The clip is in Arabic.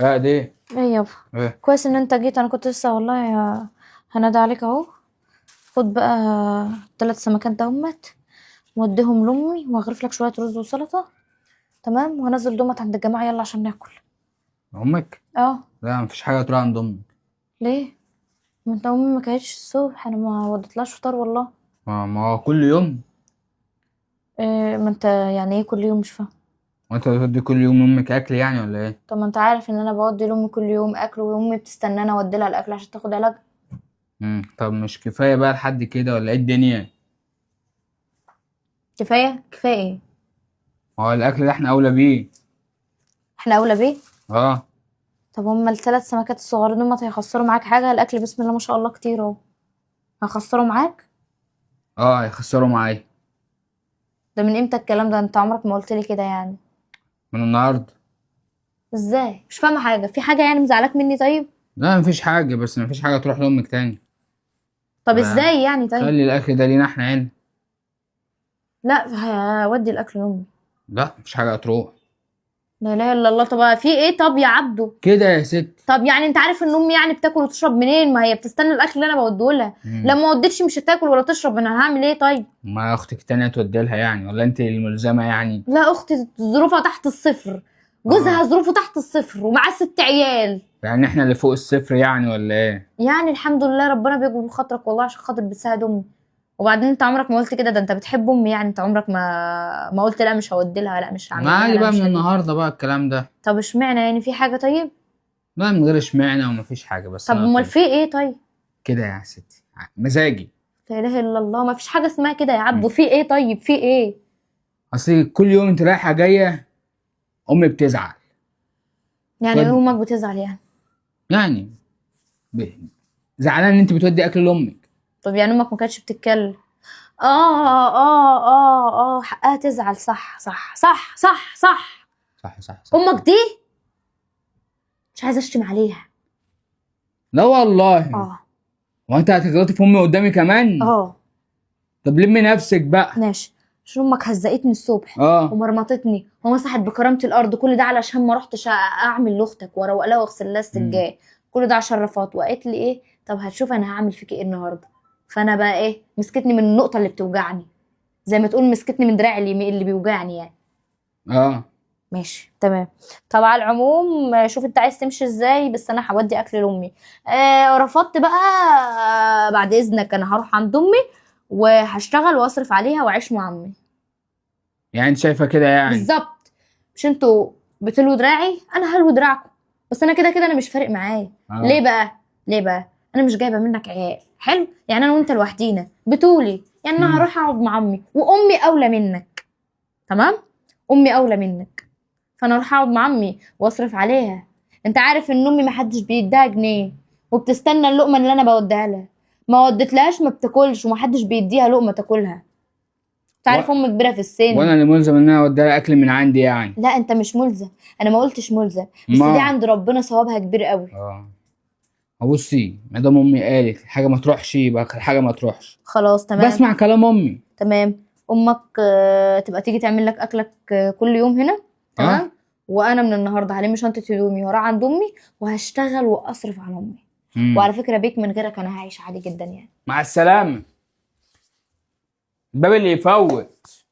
دي ايه يابا؟ ايه؟ كويس ان انت جيت، انا كنت لسه والله هنادى عليك اهو. خد بقى 3 سمكات ده همت، واديهم لامي وهغرف لك شويه رز وسلطه. تمام، وهنزل دومت عند الجماعه، يلا عشان ناكل. امك؟ اه. لا مفيش حاجه تروح عند امك. ليه؟ ما انت امي ما كانتش الصبح، انا ما وديتلهاش فطار والله. ما هو كل يوم. إيه ما انت يعني ايه كل يوم؟ مش فاهم. وانت بتدي كل يوم امك اكل يعني ولا ايه؟ طب ما انت عارف ان انا بودي لامي كل يوم اكل، وامي بتستناني اودي لها الاكل عشان تاخد علاج. طب مش كفايه بقى لحد كده ولا ايه الدنيا؟ كفايه كفايه ايه؟ ما هو الاكل ده احنا اولى بيه. احنا اولى بيه؟ اه. طب هما ال3 سمكات الصغيرين دول ما هيخسروا معاك حاجه؟ الاكل بسم الله ما شاء الله كتير اهو. هيخسروا معاك؟ اه هيخسروا معايا. ده من امتى الكلام ده؟ انت عمرك ما قلت لي كده يعني. من النهارده. ازاي؟ مش فاهمه حاجه، في حاجه يعني مزعلاك مني؟ طيب. لا مفيش حاجه، بس مفيش حاجه تروح لامك تاني. طب لا، ازاي يعني؟ طيب. خلي الاكل ده لينا احنا هنا. لا، هودي الاكل لامي. لا مفيش حاجه هتروح. لا اله الا الله. طب في ايه؟ طب يا عبدو. كده يا ست. طب يعني انت عارف ان امي يعني بتاكل وتشرب منين؟ ما هي بتستنى الاكل اللي انا بوديه لها. مم. لما ما وديتش مش هتاكل ولا تشرب، انا هعمل ايه طيب؟ ما اختك تانية تودي لها يعني، ولا انت الملزمه يعني؟ لا، اختي ظروفها تحت الصفر. اه. جوزها ظروفه تحت الصفر ومعاه 6 عيال. يعني احنا اللي فوق الصفر يعني ولا ايه؟ يعني الحمد لله ربنا بيجبر خاطرك والله، عشان خاطر بتساعد امي. وبعدين انت عمرك ما قلت كده، ده انت بتحب امي يعني. انت عمرك ما قلت لا مش هودي لها، لا مش ما هعمل لها، عادي لا بقى مش من هجيب. النهارده بقى الكلام ده. طب اشمعنى يعني؟ في حاجه؟ طيب. لا من غير اشمعنى ومفيش حاجه، بس طب انا قلت امال لك في ايه طيب؟ كده يا ستي، مزاجي. لا اله الا الله، ما فيش حاجه اسمها كده يا عبدو. مم. في ايه طيب؟ في ايه؟ اصل كل يوم انت رايحه جايه امي بتزعل. يعني ايه تود... امك بتزعل يعني؟ يعني ب... زعلان ان انت بتودي اكل لامك. طب يعني امك ما كانتش بتتكلم؟ اه، حقها تزعل. صح صح صح صح صح. صح صح صح صح. امك دي مش عايزه اشتم عليها. لا والله. اه. هو انت هتغلطي في امي قدامي كمان؟ اه. طب لمي نفسك بقى. ماشي. عشان امك هزقتني الصبح اه. ومرمطتني ومسحت بكرامه الارض، كل ده علشان ما رحتش اعمل لاختك واروق لها واغسل لها مم. السجاد. كل ده عشان رفضت، وقالت لي ايه؟ طب هتشوف انا هعمل فيك ايه النهارده. فانا بقى ايه؟ مسكتني من النقطه اللي بتوجعني، زي ما تقول مسكتني من دراعي اللي بيوجعني يعني. اه. ماشي تمام. طب على العموم شوف انت عايز تمشي ازاي، بس انا هودي اكل لامي. رفضت بقى. بعد اذنك انا هروح عند امي وهشتغل واصرف عليها واعيش مع امي. يعني انت شايفه كده يعني؟ بالظبط. مش انتوا بتلووا دراعي، انا هلوي دراعكم. بس انا كده كده انا مش فارق معايا. اه. ليه بقى؟ ليه بقى؟ انا مش جايبه منك عيال حلو يعني، انا وانت لوحدينا بتولي يعني. انا مم. هروح اقعد مع امي، وامي اولى منك. تمام. امي اولى منك. فانا اروح اقعد مع امي واصرف عليها. انت عارف ان امي محدش بيديها جنيه، وبتستنى اللقمه اللي انا بوديها لها. ما وديتلهاش ما بتاكلش، ومحدش بيديها لقمه تاكلها. انت و... عارف امي كبيره في السن. وانا اللي ملزم ان انا اودي لها اكل من عندي يعني؟ لا انت مش ملزم. انا ما قلتش ملزم، بس دي ما عند ربنا ثوابها كبير قوي. اه. بصي، ما دام امي قالت حاجه ما تروحش يبقى الحاجه ما تروحش. خلاص تمام. بسمع كلام امي. تمام. امك تبقى تيجي تعمل لك اكلك كل يوم هنا. اه. تمام. وانا من النهارده هلم شنطه هدومي واروح عند امي، وهشتغل واصرف على امي. مم. وعلى فكره بيك من غيرك انا هعيش عادي جدا يعني. مع السلامه. الباب اللي يفوت.